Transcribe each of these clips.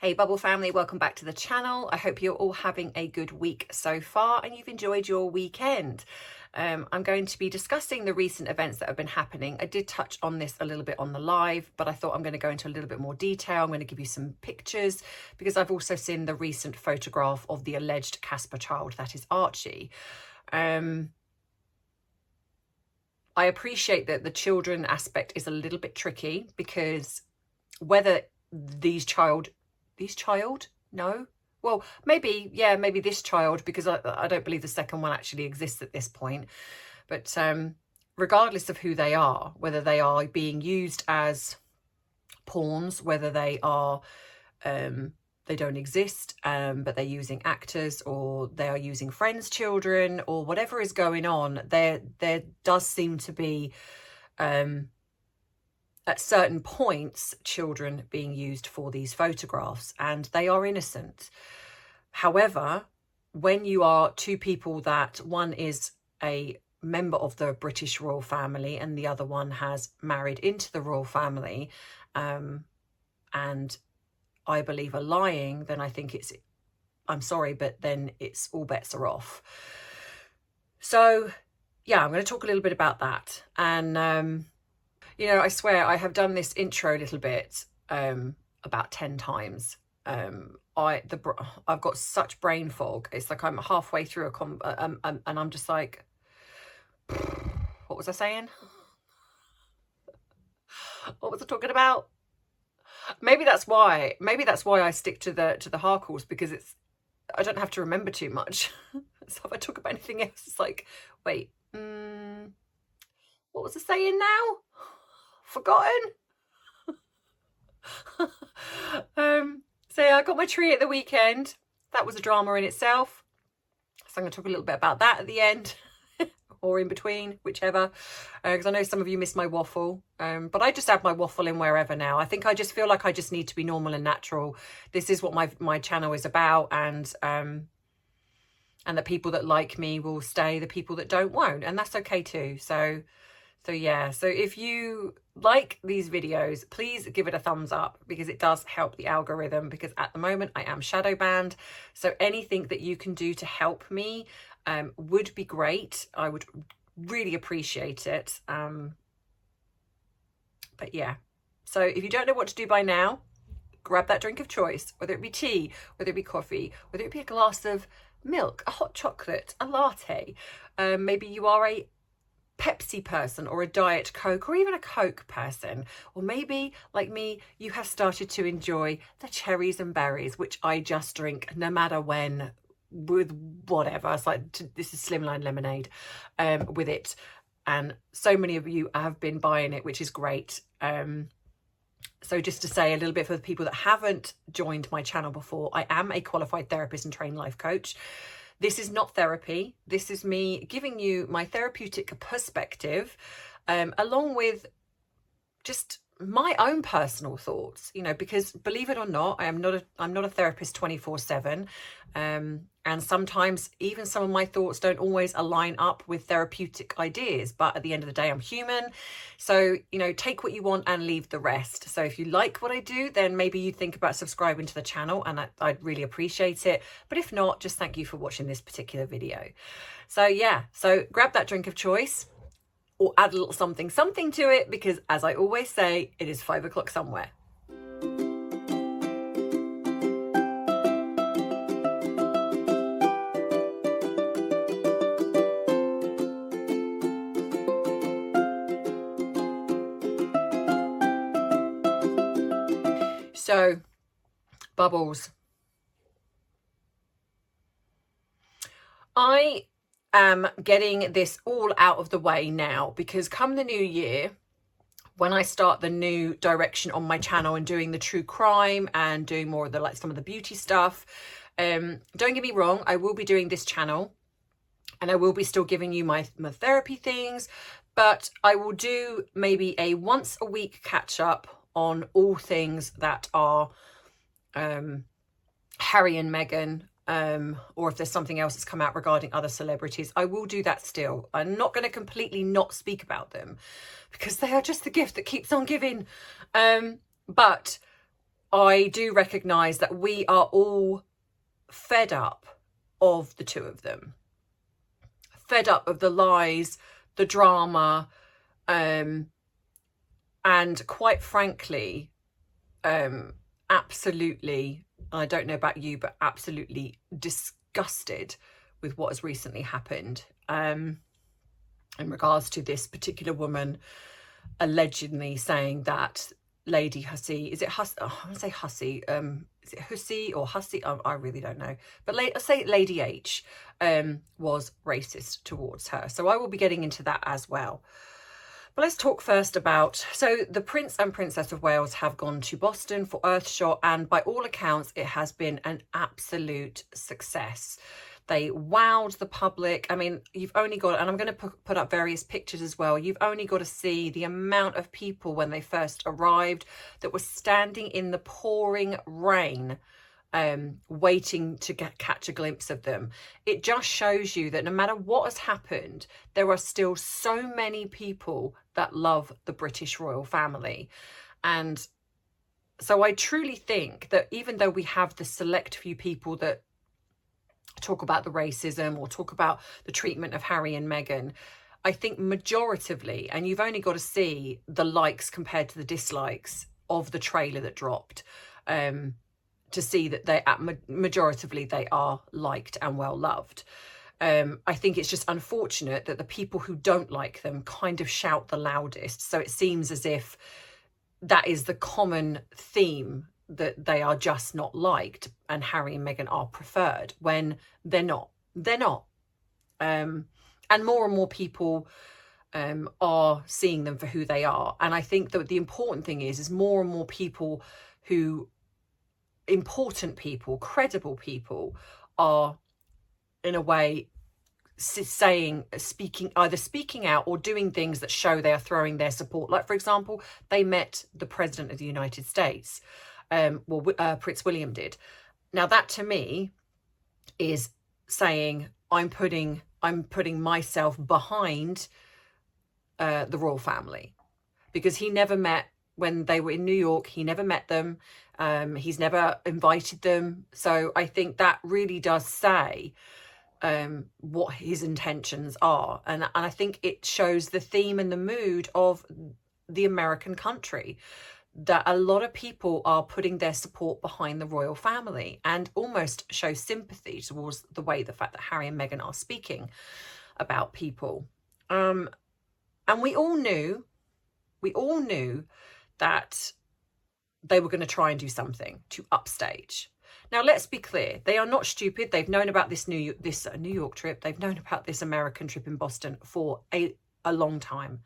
Hey Bubble family, welcome back to the channel. I hope you're all having a good week so far and you've enjoyed your weekend. I'm going to be discussing the recent events that have been happening. I did touch on this a little bit on the live, but I thought I'm going to go into a little bit more detail. I'm going to give you some pictures because I've also seen the recent photograph of the alleged Casper child, that is Archie. I appreciate that the children aspect is a little bit tricky because whether this child, no, well, maybe, yeah, maybe this child, because I don't believe the second one actually exists at this point. But regardless of who they are, whether they are being used as pawns, whether they are, they don't exist, but they're using actors, or they are using friends' children, or whatever is going on, there does seem to be, at certain points, children being used for these photographs, and they are innocent. However, when you are two people that one is a member of the British royal family and the other one has married into the royal family, and I believe are lying, then I think it's, I'm sorry, but then it's all bets are off. So yeah, I'm going to talk a little bit about that. And you know, I swear I have done this intro a little bit about 10 times. I've got such brain fog. It's like I'm halfway through and I'm just like, what was I saying? What was I talking about? Maybe that's why I stick to the hardcores, because I don't have to remember too much. So if I talk about anything else, it's like, wait, what was I saying now? Forgotten. So yeah, I got my tree at the weekend. That was a drama in itself. So I'm going to talk a little bit about that at the end, or in between, whichever, because I know some of you missed my waffle, but I just add my waffle in wherever now. I think I just feel like I just need to be normal and natural. This is what my channel is about, and the people that like me will stay, the people that don't won't, and that's okay too. So yeah, so if you like these videos, please give it a thumbs up, because it does help the algorithm, because at the moment I am shadow banned. So anything that you can do to help me would be great. I would really appreciate it. But yeah, so if you don't know what to do by now, grab that drink of choice, whether it be tea, whether it be coffee, whether it be a glass of milk, a hot chocolate, a latte. Maybe you are a Pepsi person, or a Diet Coke, or even a Coke person, or maybe like me, you have started to enjoy the cherries and berries, which I just drink no matter when, with whatever. It's like, this is slimline lemonade with it, and so many of you have been buying it, which is great. So just to say a little bit for the people that haven't joined my channel before, I am a qualified therapist and trained life coach. This is not therapy. This is me giving you my therapeutic perspective, along with just my own personal thoughts, you know, because believe it or not, I'm not a therapist 24/7. And sometimes even some of my thoughts don't always align up with therapeutic ideas, but at the end of the day, I'm human. So, you know, take what you want and leave the rest. So if you like what I do, then maybe you think about subscribing to the channel, and I'd really appreciate it. But if not, just thank you for watching this particular video. So yeah, so grab that drink of choice, or add a little something to it, because as I always say, it is 5 o'clock somewhere. So, Bubbles, I am getting this all out of the way now, because come the new year, when I start the new direction on my channel and doing the true crime and doing more of the, like, some of the beauty stuff, don't get me wrong, I will be doing this channel and I will be still giving you my therapy things, but I will do maybe a once a week catch up on all things that are Harry and Meghan, or if there's something else that's come out regarding other celebrities, I will do that still. I'm not going to completely not speak about them, because they are just the gift that keeps on giving. But I do recognise that we are all fed up of the two of them. Fed up of the lies, the drama, and quite frankly, absolutely, I don't know about you, but absolutely disgusted with what has recently happened in regards to this particular woman allegedly saying that Lady Hussey, is it Hussey? Oh, I want to say Hussey. Is it Hussey or Hussey? I really don't know. But let's say Lady H was racist towards her. So I will be getting into that as well. But let's talk first about, so the Prince and Princess of Wales have gone to Boston for Earthshot, and by all accounts, it has been an absolute success. They wowed the public. I mean, you've only got, and I'm going to put up various pictures as well. You've only got to see the amount of people when they first arrived that were standing in the pouring rain, waiting to catch a glimpse of them. It just shows you that no matter what has happened, there are still so many people that love the British royal family. And so I truly think that even though we have the select few people that talk about the racism or talk about the treatment of Harry and Meghan, I think majoritively, and you've only got to see the likes compared to the dislikes of the trailer that dropped, to see that they, majoritively, they are liked and well loved. I think it's just unfortunate that the people who don't like them kind of shout the loudest. So it seems as if that is the common theme, that they are just not liked and Harry and Meghan are preferred, when they're not. They're not. And more people are seeing them for who they are. And I think that the important thing is more and more people who, important people, credible people, are in a way speaking out or doing things that show they are throwing their support. Like, for example, they met the President of the United States. Prince William did. Now that to me is saying I'm putting myself behind the royal family, because he never met, when they were in New York, he never met them. He's never invited them. So I think that really does say what his intentions are. And I think it shows the theme and the mood of the American country, that a lot of people are putting their support behind the royal family, and almost show sympathy towards the fact that Harry and Meghan are speaking about people. And we all knew that they were going to try and do something to upstage. Now, let's be clear. They are not stupid. They've known about this New York trip. They've known about this American trip in Boston for a long time.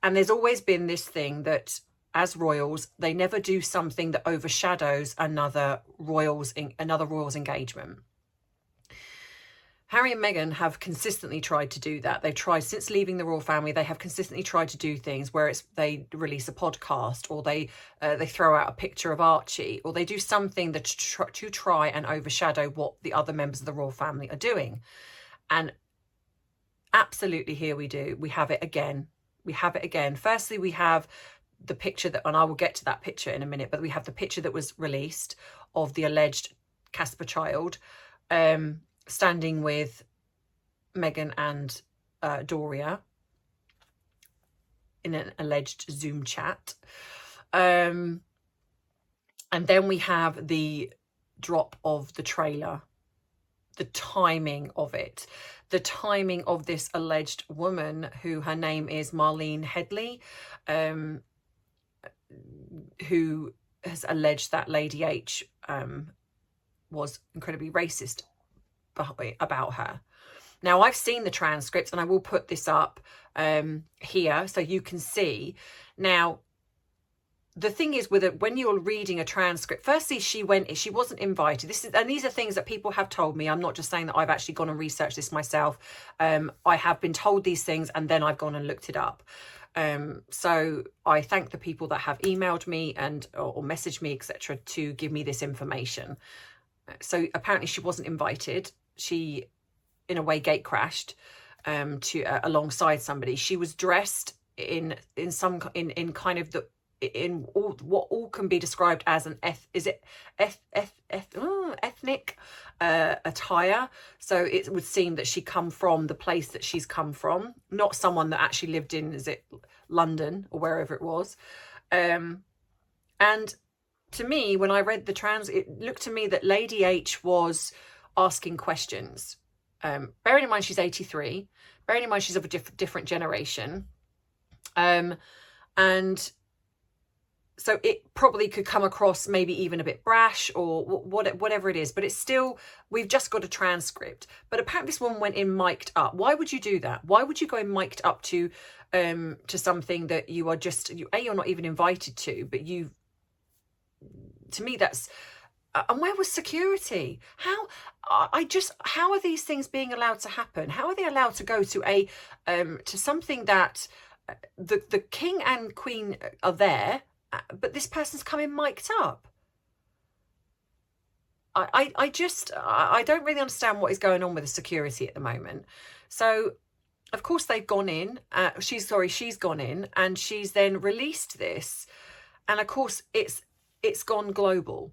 And there's always been this thing that as royals, they never do something that overshadows another royal's engagement. Harry and Meghan have consistently tried to do that. They've tried, since leaving the royal family, they have consistently tried to do things where they release a podcast, or they throw out a picture of Archie, or they do something that to try and overshadow what the other members of the royal family are doing. And absolutely, here we have it again. Firstly, we have the picture that, and I will get to that picture in a minute, but we have the picture that was released of the alleged Casper child standing with Meghan and Doria in an alleged Zoom chat. And then we have the drop of the trailer, the timing of it, the timing of this alleged woman, who her name is Marlene Headley, who has alleged that Lady H was incredibly racist about her. Now, I've seen the transcripts, and I will put this up here so you can see. Now, the thing is with it, when you're reading a transcript, firstly, she wasn't invited. These are things that people have told me. I'm not just saying that I've actually gone and researched this myself. I have been told these things, and then I've gone and looked it up. So I thank the people that have emailed me or messaged me, etc., to give me this information. So apparently she wasn't invited. She, in a way, gate crashed alongside somebody. She was dressed in kind of in all what all can be described as an ethnic attire. So it would seem that she come from the place that she's come from, not someone that actually lived in, is it London or wherever it was. And to me, when I read the it looked to me that Lady H was asking questions. Bearing in mind she's 83, bearing in mind she's of a different generation. And so it probably could come across maybe even a bit brash or whatever it is, but it's still, we've just got a transcript. But apparently this woman went in mic'd up. Why would you do that? Why would you go in mic'd up to something that you are just, you're not even invited to, but to me that's, and where was security? How are these things being allowed to happen? How are they allowed to go to to something that the king and queen are there, but this person's coming mic'd up? I don't really understand what is going on with the security at the moment. So of course they've gone in, she's gone in and she's then released this, and of course it's gone global.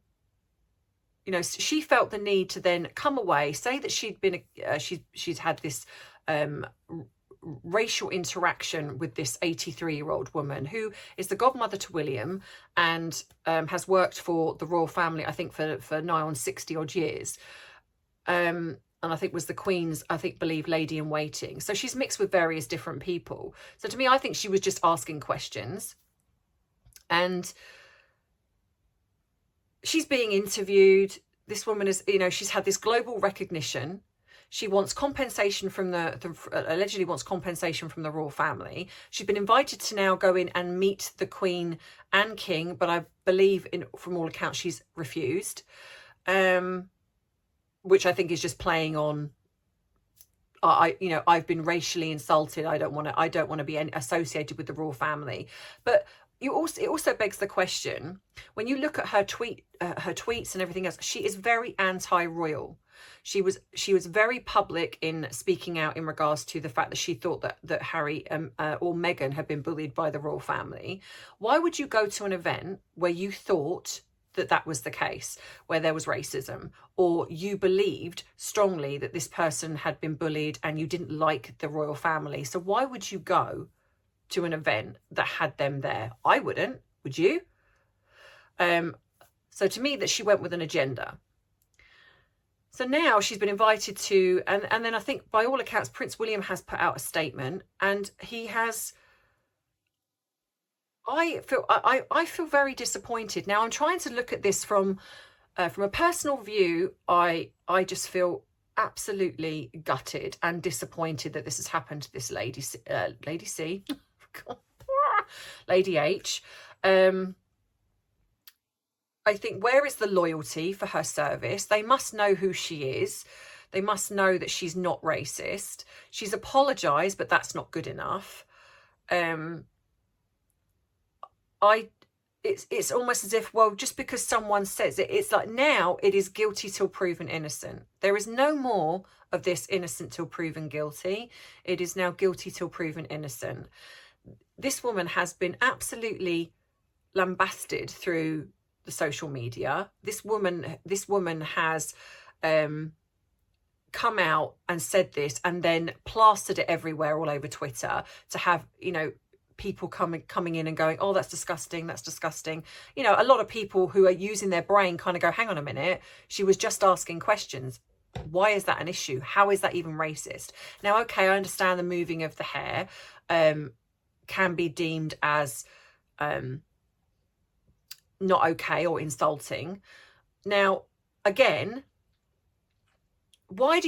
You know, she felt the need to then come away, say that she'd been she'd had this racial interaction with this 83-year-old woman who is the godmother to William and has worked for the royal family, I think, for nigh on 60 odd years. And I think was the Queen's, believe, lady in waiting. So she's mixed with various different people. So to me, I think she was just asking questions. And she's being interviewed. This woman is, she's had this global recognition. She wants compensation from allegedly wants compensation from the royal family. She's been invited to now go in and meet the Queen and King, but I believe from all accounts she's refused, which I think is just playing on. I've been racially insulted. I don't want to be associated with the royal family, but. It also begs the question, when you look at her tweets and everything else, she is very anti-royal. She was very public in speaking out in regards to the fact that she thought that Harry or Meghan had been bullied by the royal family. Why would you go to an event where you thought that was the case, where there was racism, or you believed strongly that this person had been bullied and you didn't like the royal family? So why would you go to an event that had them there? I wouldn't. Would you? So to me, that she went with an agenda. So now she's been invited to, and then I think by all accounts, Prince William has put out a statement, and he has. I feel very disappointed. Now I'm trying to look at this from a personal view. I just feel absolutely gutted and disappointed that this has happened to this lady C. Lady H. I think, where is the loyalty for her service? They must know who she is. They must know that she's not racist. She's apologised, but that's not good enough. It's almost as if, well, just because someone says it, it's like now it is guilty till proven innocent. There is no more of this innocent till proven guilty. It is now guilty till proven innocent. This woman has been absolutely lambasted through the social media. This woman has come out and said this and then plastered it everywhere all over Twitter to have, people coming in and going, oh, that's disgusting, that's disgusting. A lot of people who are using their brain kind of go, hang on a minute, she was just asking questions. Why is that an issue? How is that even racist? Now, okay, I understand the moving of the hair can be deemed as not okay or insulting. Now, again, why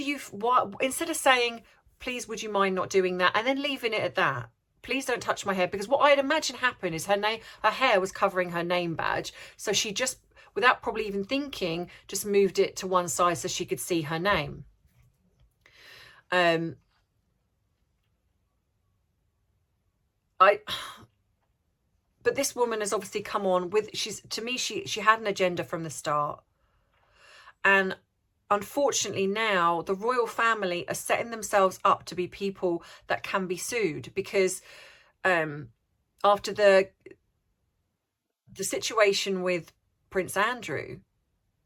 instead of saying, please, would you mind not doing that, and then leaving it at that, please don't touch my hair, because what I'd imagine happened is her hair was covering her name badge, so she just, without probably even thinking, just moved it to one side so she could see her name. But this woman has obviously come on with, to me, she had an agenda from the start. And unfortunately now the royal family are setting themselves up to be people that can be sued, because after the the situation with Prince Andrew,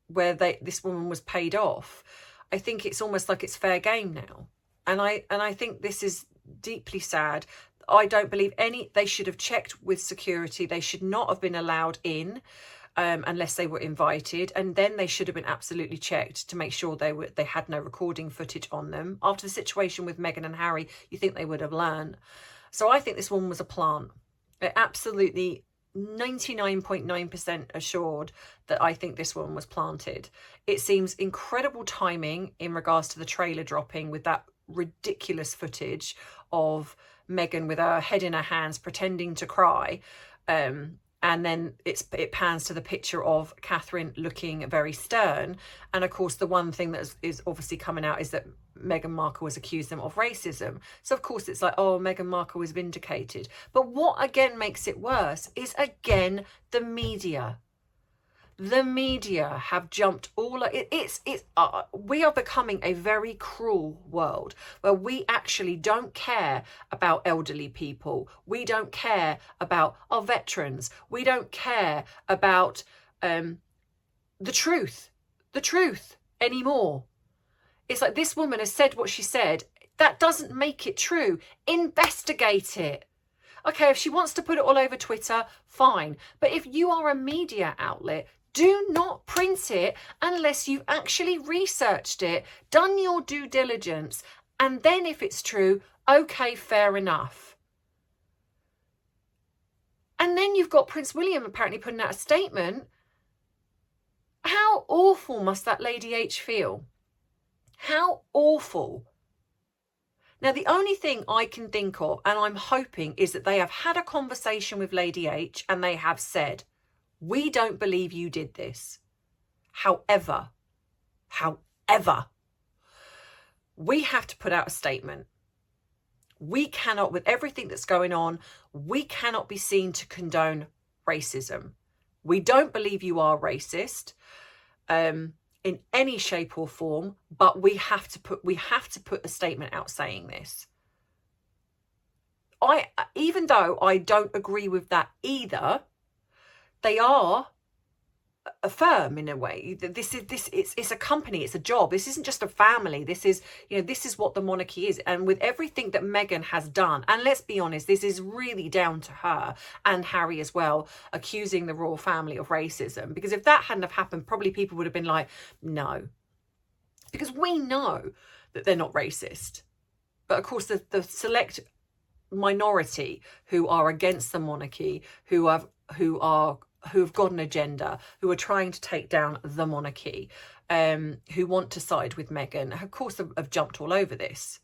where this woman was paid off, I think it's almost like it's fair game now. And I think this is deeply sad. I don't believe they should have checked with security. They should not have been allowed in unless they were invited. And then they should have been absolutely checked to make sure they had no recording footage on them. After the situation with Meghan and Harry, you think they would have learned. So I think this woman was a plant. It absolutely 99.9% assured that I think this woman was planted. It seems incredible timing in regards to the trailer dropping with that ridiculous footage of Meghan with her head in her hands pretending to cry, and then it pans to the picture of Catherine looking very stern. And of course the one thing that is obviously coming out is that Meghan Markle has accused them of racism. So of course it's like, oh, Meghan Markle is vindicated. But what again makes it worse is again the media. The media have jumped all. We are becoming a very cruel world where we actually don't care about elderly people. We don't care about our veterans. We don't care about the truth anymore. It's like, this woman has said what she said. That doesn't make it true. Investigate it. Okay, if she wants to put it all over Twitter, fine. But if you are a media outlet, do not print it unless you've actually researched it, done your due diligence, and then if it's true, okay, fair enough. And then you've got Prince William apparently putting out a statement. How awful must that Lady H feel? How awful. Now, the only thing I can think of, and I'm hoping, is that they have had a conversation with Lady H and they have said, we don't believe you did this. However, we have to put out a statement. We cannot, with everything that's going on, we cannot be seen to condone racism. We don't believe you are racist in any shape or form, but we have to put a statement out saying this. Even though I don't agree with that either, they are a firm in a way. It's a company, it's a job. This isn't just a family. This is what the monarchy is. And with everything that Meghan has done, and let's be honest, this is really down to her and Harry as well, accusing the royal family of racism. Because if that hadn't have happened, probably people would have been like, no. Because we know that they're not racist. But of course, the select minority who are against the monarchy, who have got an agenda, who are trying to take down the monarchy, who want to side with Meghan, of course have jumped all over this.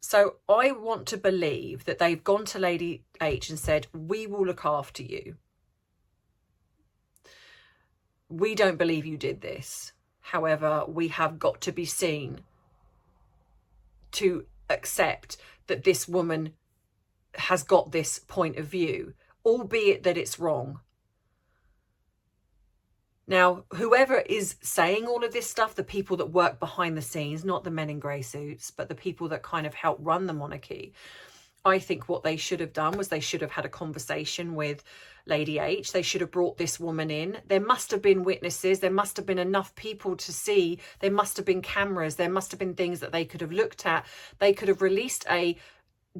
So I want to believe that they've gone to Lady H and said, we will look after you. We don't believe you did this. However, we have got to be seen to accept that this woman has got this point of view, albeit that it's wrong. Now, whoever is saying all of this stuff, the people that work behind the scenes, not the men in grey suits, but the people that kind of help run the monarchy, I think what they should have done was they should have had a conversation with Lady H. They should have brought this woman in. There must have been witnesses. There must have been enough people to see. There must have been cameras. There must have been things that they could have looked at. They could have released a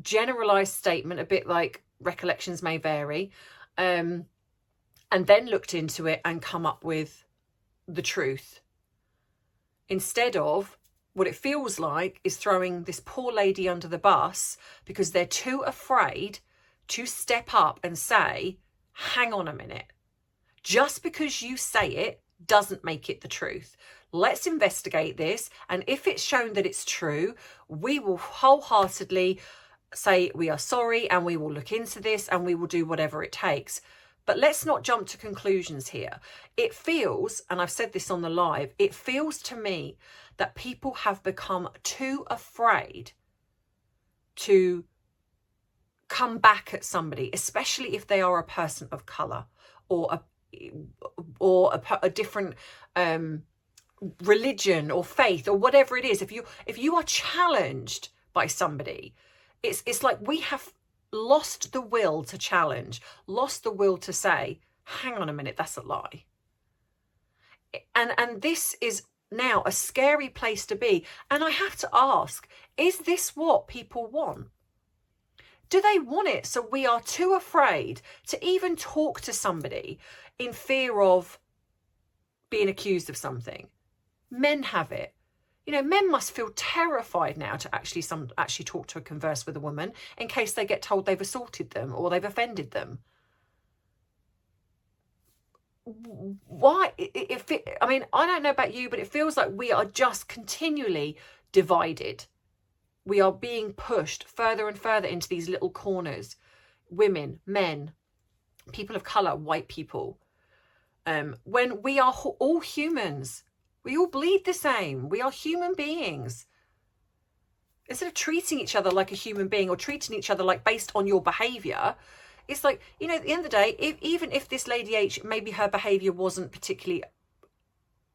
generalised statement, a bit like recollections may vary, and then looked into it and come up with the truth. Instead of, what it feels like is throwing this poor lady under the bus because they're too afraid to step up and say, hang on a minute. Just because you say it doesn't make it the truth. Let's investigate this. And if it's shown that it's true, we will wholeheartedly say we are sorry and we will look into this and we will do whatever it takes. But let's not jump to conclusions here. It feels, and I've said this on the live, it feels to me that people have become too afraid to come back at somebody, especially if they are a person of colour or a different religion or faith or whatever it is. If you are challenged by somebody, it's like we have lost the will to challenge, lost the will to say, hang on a minute, that's a lie. And this is now a scary place to be. And I have to ask, is this what people want? Do they want it so we are too afraid to even talk to somebody in fear of being accused of something? Men have it. You know, men must feel terrified now to actually talk to or converse with a woman in case they get told they've assaulted them or they've offended them. Why? I mean, I don't know about you, but it feels like we are just continually divided. We are being pushed further and further into these little corners. Women, men, people of colour, white people. When we are all humans. We all bleed the same. We are human beings. Instead of treating each other like a human being or treating each other like based on your behaviour, it's like, you know, at the end of the day, even if this Lady H, maybe her behaviour wasn't particularly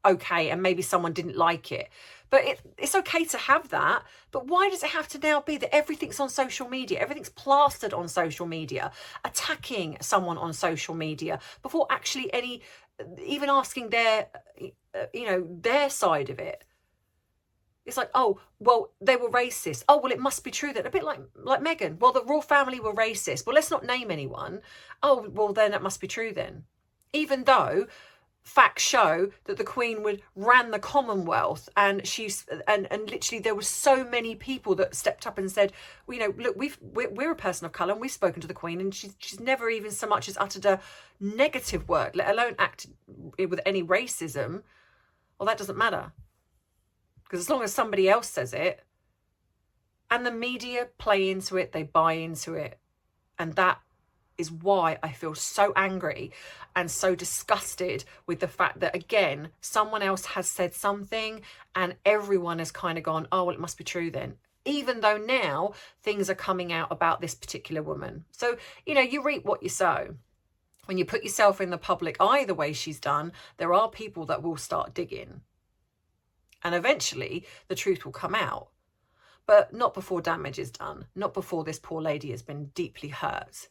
okay and maybe someone didn't like it, but it's okay to have that. But why does it have to now be that everything's on social media, everything's plastered on social media, attacking someone on social media before actually even asking their side of it? It's like, oh, well, they were racist. Oh, well, it must be true then. A bit like Meghan. Well, the royal family were racist. Well, let's not name anyone. Oh, well, then that must be true then. Even though facts show that the Queen ran the Commonwealth, and and literally there were so many people that stepped up and said, well, you know, look, we're a person of colour and we've spoken to the Queen, and she's never even so much as uttered a negative word, let alone acted with any racism. Well, that doesn't matter. Because as long as somebody else says it, and the media play into it, they buy into it. And that is why I feel so angry and so disgusted with the fact that, again, someone else has said something and everyone has kind of gone, oh, well, it must be true then. Even though now things are coming out about this particular woman. So, you know, you reap what you sow. When you put yourself in the public eye the way she's done, there are people that will start digging. And eventually the truth will come out. But not before damage is done. Not before this poor lady has been deeply hurt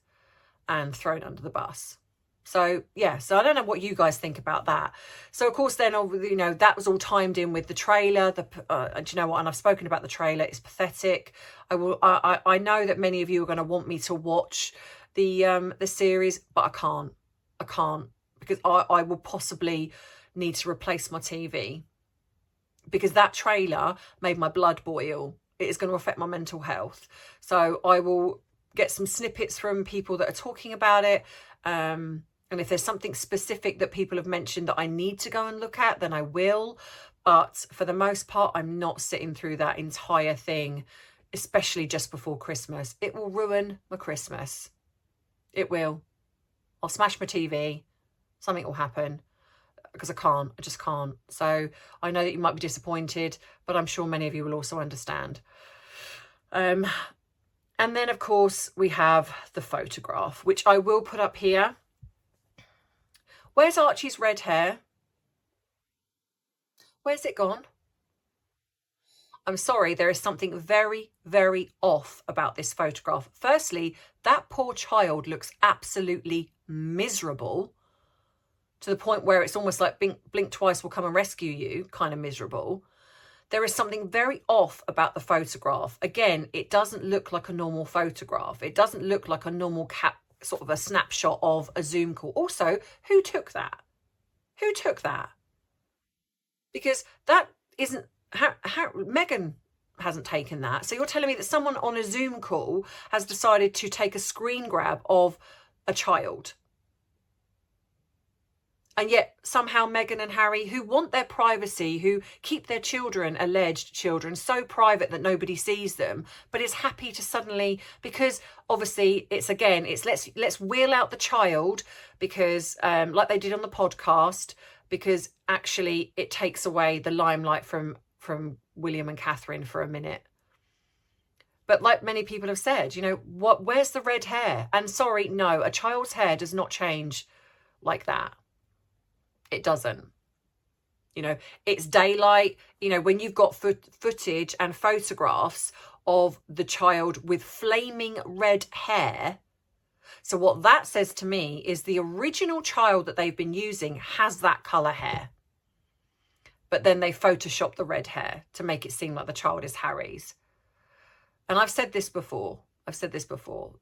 and thrown under the bus. So, yeah, so I don't know what you guys think about that. So, of course, then, you know, that was all timed in with the trailer. Do you know what? And I've spoken about the trailer. It's pathetic. I know that many of you are going to want me to watch the series, but I can't. I can't, because I will possibly need to replace my TV. Because that trailer made my blood boil. It is going to affect my mental health. So I will get some snippets from people that are talking about it. And if there's something specific that people have mentioned that I need to go and look at, then I will. But for the most part, I'm not sitting through that entire thing, especially just before Christmas. It will ruin my Christmas. It will. I'll smash my TV. Something will happen. Because I just can't. So I know that you might be disappointed, but I'm sure many of you will also understand. And then, of course, we have the photograph, which I will put up here. Where's Archie's red hair? Where's it gone? I'm sorry, there is something very, very off about this photograph. Firstly, that poor child looks absolutely miserable, to the point where it's almost like blink twice, will come and rescue you, kind of miserable. There is something very off about the photograph. Again, it doesn't look like a normal photograph. It doesn't look like a normal sort of a snapshot of a Zoom call. Also, who took that? Who took that? Because that isn't, Meghan hasn't taken that. So you're telling me that someone on a Zoom call has decided to take a screen grab of a child? And yet somehow Meghan and Harry, who want their privacy, who keep their children, alleged children, so private that nobody sees them, but is happy to suddenly, because obviously it's let's wheel out the child, because like they did on the podcast, because actually it takes away the limelight from William and Catherine for a minute. But like many people have said, you know, where's the red hair? And sorry, no, a child's hair does not change like that. It doesn't. You know, it's daylight. You know, when you've got footage and photographs of the child with flaming red hair, So what that says to me is the original child that they've been using has that colour hair. But then they Photoshop the red hair to make it seem like the child is Harry's. And I've said this before.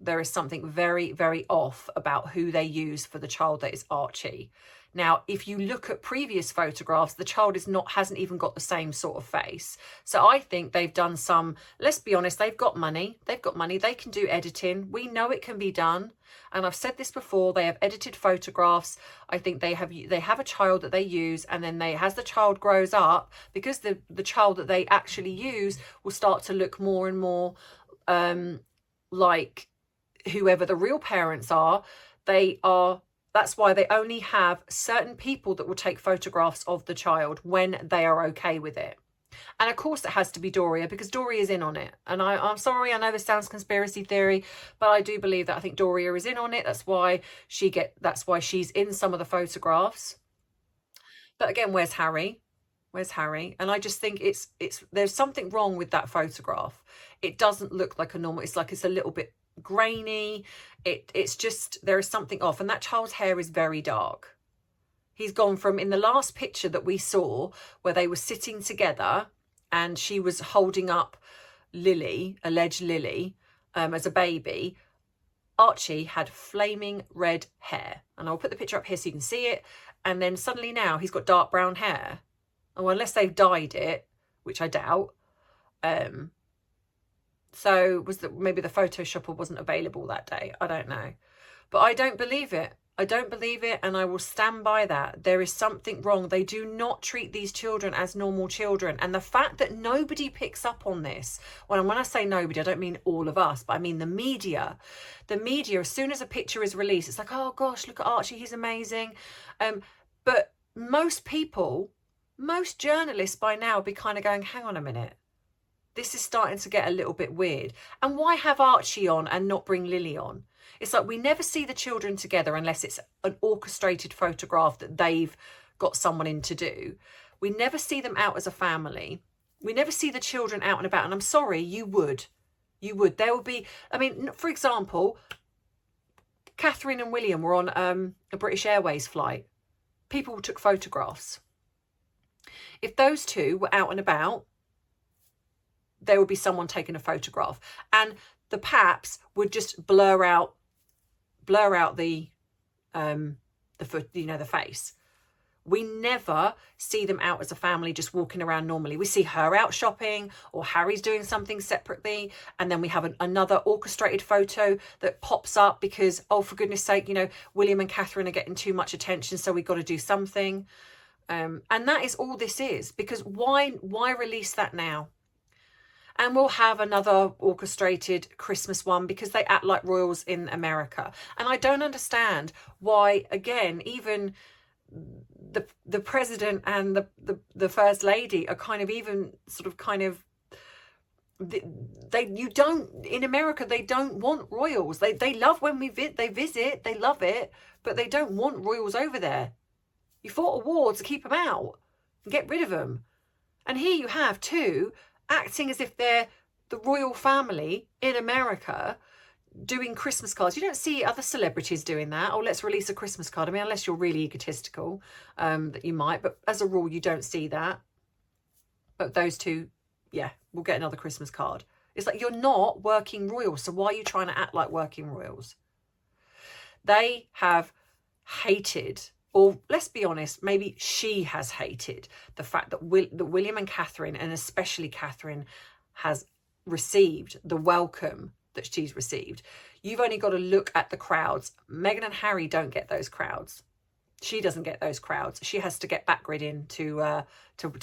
There is something very, very off about who they use for the child that is Archie. Now, if you look at previous photographs, the child hasn't even got the same sort of face. So I think they've done some, let's be honest, they've got money. They can do editing. We know it can be done. And I've said this before, they have edited photographs. I think they have a child that they use, and then as the child grows up, because the child that they actually use will start to look more and more like whoever the real parents are. That's why they only have certain people that will take photographs of the child when they are okay with it. And of course it has to be Doria, because Doria is in on it. And I'm sorry, I know this sounds conspiracy theory, but I do believe that. I think Doria is in on it. That's why she's in some of the photographs. But again, where's Harry? And I just think there's something wrong with that photograph. It doesn't look like a normal, it's a little bit grainy. It's just, there is something off. And that child's hair is very dark. He's gone from, in the last picture that we saw where they were sitting together and she was holding up alleged Lily, as a baby, Archie had flaming red hair. And I'll put the picture up here so you can see it. And then suddenly now he's got dark brown hair. Oh, unless they've dyed it, which I doubt. So maybe the Photoshopper wasn't available that day. I don't know. But I don't believe it. And I will stand by that. There is something wrong. They do not treat these children as normal children. And the fact that nobody picks up on this, when I say nobody, I don't mean all of us, but I mean the media. The media, as soon as a picture is released, it's like, oh gosh, look at Archie, he's amazing. But most journalists by now be kind of going, hang on a minute. This is starting to get a little bit weird. And why have Archie on and not bring Lily on? It's like we never see the children together unless it's an orchestrated photograph that they've got someone in to do. We never see them out as a family. We never see the children out and about. And I'm sorry, you would. There will be, I mean, for example, Catherine and William were on a British Airways flight. People took photographs. If those two were out and about, there would be someone taking a photograph, and the paps would just blur out the face. We never see them out as a family just walking around normally. We see her out shopping, or Harry's doing something separately, and then we have another orchestrated photo that pops up because, oh, for goodness sake, William and Catherine are getting too much attention, so we've got to do something. And that is all this is, because why release that now? And we'll have another orchestrated Christmas one because they act like royals in America. And I don't understand why, again, even the president and the first lady are in America, they don't want royals. They love when they visit, they love it, but they don't want royals over there. You fought a war to keep them out and get rid of them. And here you have two acting as if they're the royal family in America doing Christmas cards. You don't see other celebrities doing that. Oh, let's release a Christmas card. I mean, unless you're really egotistical, that you might. But as a rule, you don't see that. But those two, yeah, we'll get another Christmas card. It's like, you're not working royals. So why are you trying to act like working royals? They have hated, or let's be honest, maybe she has hated the fact that William and Catherine, and especially Catherine, has received the welcome that she's received. You've only got to look at the crowds. Meghan and Harry don't get those crowds. She doesn't get those crowds. She has to get back ridden to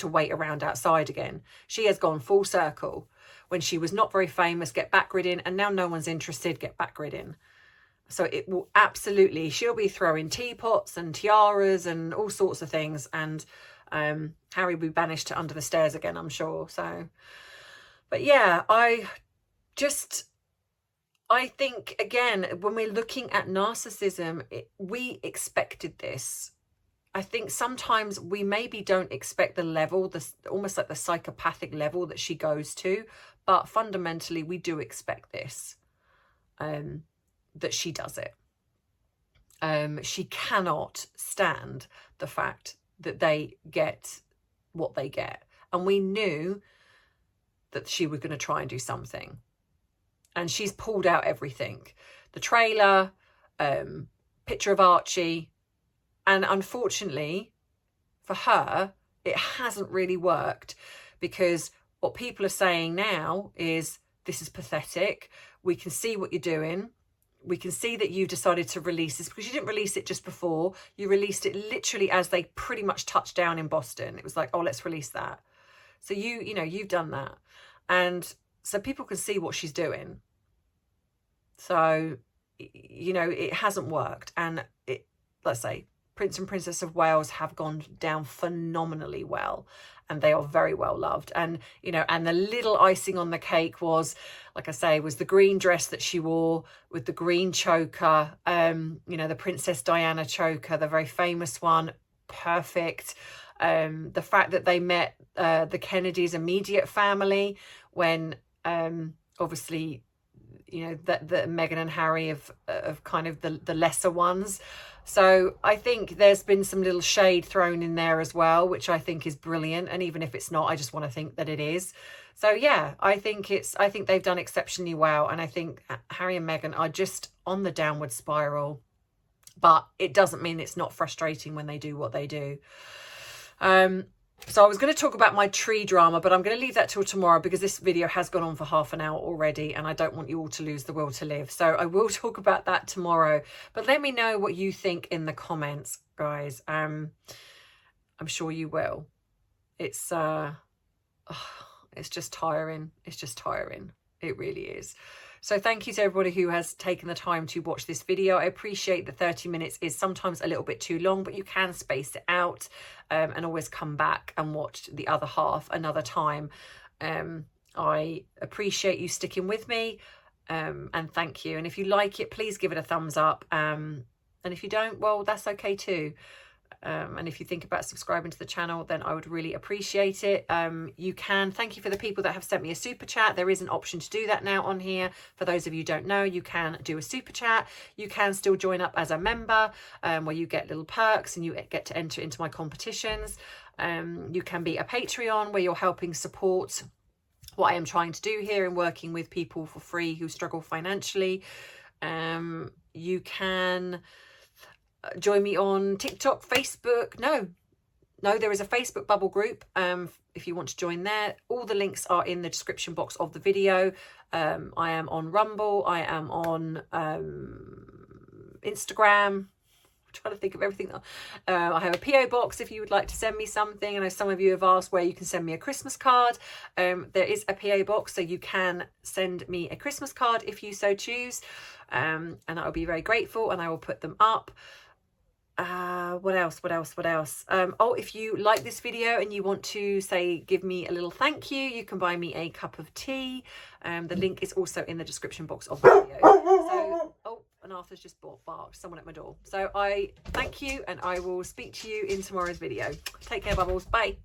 wait around outside again. She has gone full circle. When she was not very famous, get back ridden, and now no one's interested, get back ridden. So it will absolutely, she'll be throwing teapots and tiaras and all sorts of things. And Harry will be banished to under the stairs again, I'm sure. So, but yeah, I think, again, when we're looking at narcissism, we expected this. I think sometimes we maybe don't expect the level, almost like the psychopathic level that she goes to. But fundamentally, we do expect this. That she does it. She cannot stand the fact that they get what they get. And we knew that she was going to try and do something. And she's pulled out everything. The trailer, picture of Archie. And unfortunately for her, it hasn't really worked, because what people are saying now is, this is pathetic. We can see what you're doing. We can see that you decided to release this, because you didn't release it just before. You released it literally as they pretty much touched down in Boston. It was like, oh, let's release that. So you know, you've done that. And so people can see what she's doing. So, you know, it hasn't worked. And let's say, Prince and Princess of Wales have gone down phenomenally well, and they are very well loved. And, you know, and the little icing on the cake was, like I say, was the green dress that she wore with the green choker, you know, the Princess Diana choker, the very famous one, perfect. The fact that they met the Kennedys' immediate family when, obviously, you know, that Meghan and Harry of kind of the lesser ones. So I think there's been some little shade thrown in there as well, which I think is brilliant. And even if it's not, I just want to think that it is. So yeah, I think they've done exceptionally well. And I think Harry and Meghan are just on the downward spiral, but it doesn't mean it's not frustrating when they do what they do. So I was going to talk about my tree drama, but I'm going to leave that till tomorrow, because this video has gone on for half an hour already and I don't want you all to lose the will to live. So I will talk about that tomorrow. But let me know what you think in the comments, guys. I'm sure you will. It's just tiring. It's just tiring. It really is. So thank you to everybody who has taken the time to watch this video. I appreciate that 30 minutes is sometimes a little bit too long, but you can space it out and always come back and watch the other half another time. I appreciate you sticking with me, and thank you. And if you like it, please give it a thumbs up. And if you don't, well, that's okay too. And if you think about subscribing to the channel, then I would really appreciate it. You can. Thank you for the people that have sent me a super chat. There is an option to do that now on here. For those of you who don't know, you can do a super chat. You can still join up as a member, where you get little perks and you get to enter into my competitions. You can be a Patreon, where you're helping support what I am trying to do here and working with people for free who struggle financially. You can join me on TikTok, Facebook. No, there is a Facebook bubble group. If you want to join there, all the links are in the description box of the video. I am on Rumble. I am on Instagram. I'm trying to think of everything. I have a PO box if you would like to send me something. I know some of you have asked where you can send me a Christmas card. There is a PO box, so you can send me a Christmas card if you so choose. And I will be very grateful, and I will put them up. What else? Oh, if you like this video and you want to give me a little thank you, you can buy me a cup of tea. The link is also in the description box of the video. So, oh, and Arthur's just barked, someone at my door. So I thank you, and I will speak to you in tomorrow's video. Take care, Bubbles. Bye.